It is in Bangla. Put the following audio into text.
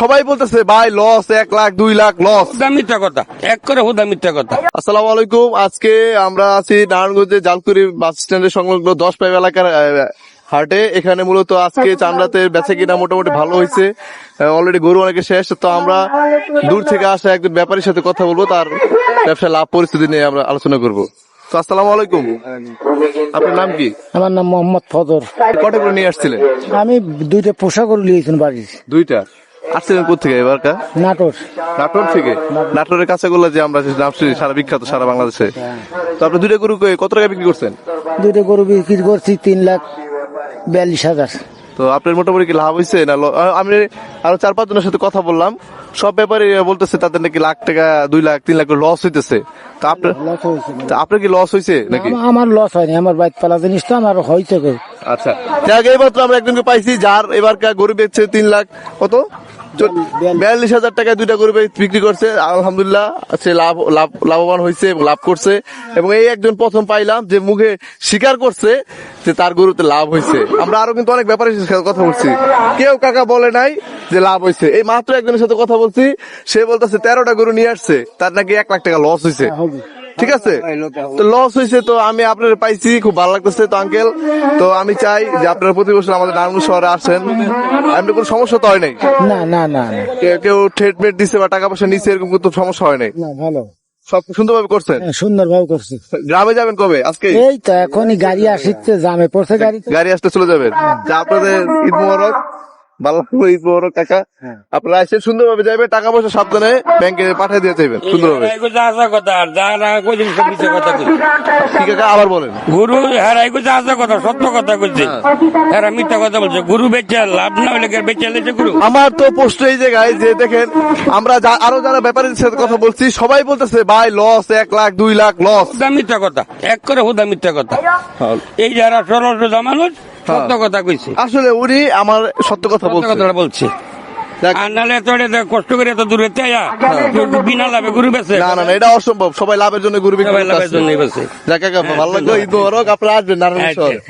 সবাই বলতেছে ভাই লস 1 লাখ 2 লাখ লস। মিথ্যা কথা, এক করে হুদা মিথ্যা কথা। আসসালামু আলাইকুম। আজকে আমরা আছি নারায়ণগঞ্জের জালকুড়ি বাস স্ট্যান্ডের সংলগ্ন 10 পাইপ এলাকার হাটে। এখানে মূলত আজকে চামড়াতে বেচে কিনা মোটামুটি ভালো হয়েছে। অলরেডি গরু অনেকে শেষ। তো আমরা দূর থেকে আসা একজন ব্যাপারীর সাথে কথা বলবো, তার ব্যবসায় লাভ পরিস্থিতি নিয়ে আমরা আলোচনা করবো। তো আসসালামু আলাইকুম, আপনার নাম কি? আমার নাম মোহাম্মদ ফজর। কটা করে নিয়ে আসছিলেন? আমি দুইটা পোশাক করে নিয়েছি বাড়ির। দুইটা আসছিলেন কোথেকে এবারকা? নাটোর। নাটোর থেকে? নাটোরের কাঁচাগোল্লা যে আমরা নাম শুনি সারা বিখ্যাত সারা বাংলাদেশে। তো আপনি দুইটা গরু কত টাকা বিক্রি করছেন? দুইটা গরু বিক্রি করছি 3,42,000। তো আপনার মোটামুটি কি লাভ হয়েছে না? আমি আরো 4-5 জনের সাথে কথা বললাম, সব ব্যাপারে বলতেছে তাদের নাকি লাখ টাকা 2 লাখ 3 লাখ লস হইতেছে। তো আপনার কি লস হয়েছে নাকি? আমার লস হয়নি, আমার বাইক পালা জিনিস তো আমার হয়েছে। আচ্ছা, এবার তো আমরা একজনকে পাইছি যার এবার গরু বেচছে 3 লাখ কত 42,000 টাকায় দুইটা গরু বিক্রি করছে। আলহামদুলিল্লাহ সে লাভবান হয়েছে এবং লাভ করছে। এবং এই একজন প্রথম পাইলাম যে মুখে স্বীকার করছে যে তার গরুতে লাভ হয়েছে। আমরা আরো কিন্তু অনেক ব্যাপারের সাথে কথা বলছি, কেউ কাকা বলে নাই যে লাভ হয়েছে। এই মাত্র একজনের সাথে কথা বলছি, সে বলতেছে 13টা গরু নিয়ে আসছে, তার নাকি 1 লাখ টাকা লস হয়েছে। ঠিক আছে, তো লস হয়েছে। তো আমি আপনার পাইছি, খুব ভালো লাগতেছে। তো আঙ্কেল, তো আমি চাই যে আপনারা প্রতি বছর আমাদের নারায়ণগঞ্জ শহরে আসেন। আপনার কোনো সমস্যা তো হয় নাই? না না না, কেউ ট্রিটমেন্ট দিচ্ছে বা টাকা পয়সা নিচ্ছে এরকম কোনো সমস্যা হয় নাই? ভালো, সব সুন্দরভাবে করছেন? সুন্দর ভাবে করছি। গ্রামে যাবেন কবে? আজকে? এই তো এখনই গাড়ি আসছে, জামে পড়ছে গাড়ি। গাড়ি আসতে চলে যাবেন। যা আপনাদের ঈদ মোবারক, ভালো ঈদ মোবারক কাকা। আপনারা এসে সুন্দরভাবে যাবেন, টাকা পয়সা সাবধানে ব্যাংকে পাঠিয়ে দিয়ে যাবেন সুন্দরভাবে। ঠিক আছে, আবার বলেন। গুরু হেরাই করছে আসা কথা, সত্য কথা কইছে, হেরা মিথ্যা কথা বলছে। গুরু বেচে লাভ না হলে বেচে লেছে গুরু। আমার তো প্রশ্ন এই জায়গায় যে দেখেন, আমরা আরো যারা ব্যাপারীর সাথে কথা বলছি, সবাই বলতেছে ভাই লস 1 লাখ 2 লাখ লস। হুদা মিথ্যা কথা, এক করে হুদা মিথ্যা কথা। এই যারা সরল সোজা মানুষ সত্য কথা কইছে। আসলে উনি আমার সত্য কথা সত্য বলছে। কথা বলছে। আর নাহলে কষ্ট করে এত দূরে বিনা লাভে গরু বেচে। না না, এটা অসম্ভব। সবাই লাভের জন্য গরু বিক্রি সবাই লাভের করতেছে। জন্যই বেচে। যাক কাকা, ভালো লাগলো। ঈদ মোবারক। আপনারা আসবেন নারায়ণগঞ্জ শহরে।